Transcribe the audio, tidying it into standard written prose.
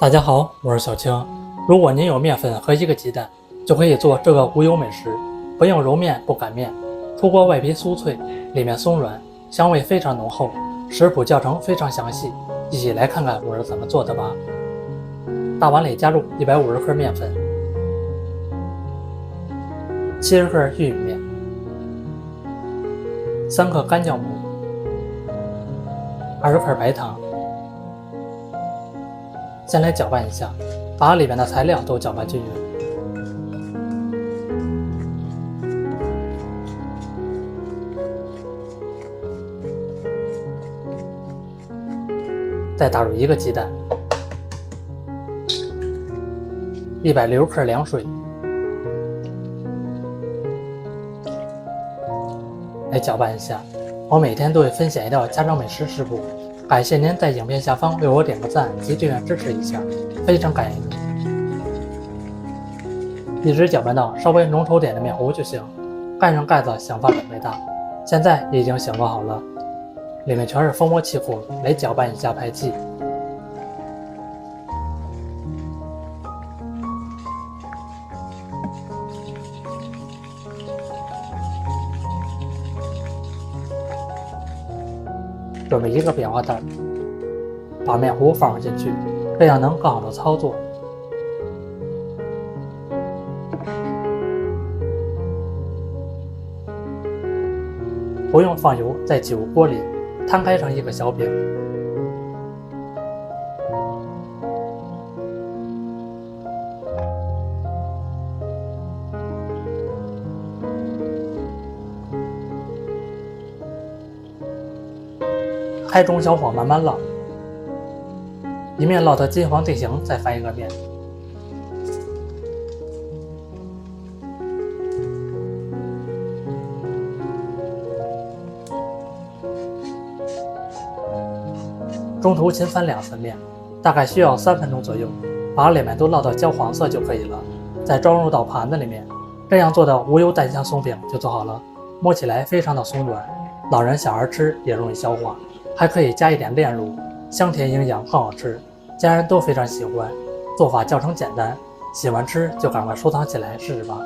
大家好，我是小青。如果您有面粉和一个鸡蛋，就可以做这个无油美食。不用揉面不擀面，出锅外皮酥脆，里面松软，香味非常浓厚。食谱教程非常详细，一起来看看我是怎么做的吧。大碗里加入150克面粉，70克玉米面，3克干酵母，20克白糖。先来搅拌一下，把里面的材料都搅拌均匀。再打入1个鸡蛋，160克凉水，来搅拌一下。我每天都会分享一道家常美食食谱，感谢您在影片下方为我点个赞及订阅支持一下，非常感谢您。一直搅拌到稍微浓稠点的面糊就行，盖上盖子想法准备大。现在已经醒发好了，里面全是蜂窝气糊，来搅拌一下排气。准备1个扁花袋，把面糊放进去，这样能更好的操作。不用放油，在起雾锅里摊开成一个小饼。开中小火慢慢烙，一面烙得金黄定型，再翻一个面。中途勤翻2次面，大概需要3分钟左右，把两面都烙到焦黄色就可以了。再装入到盘子里面，这样做的无油蛋香松饼就做好了。摸起来非常的松软，老人小孩吃也容易消化。还可以加一点炼乳，香甜营养更好吃，家人都非常喜欢。做法教程简单，喜欢吃就赶快收藏起来试试吧。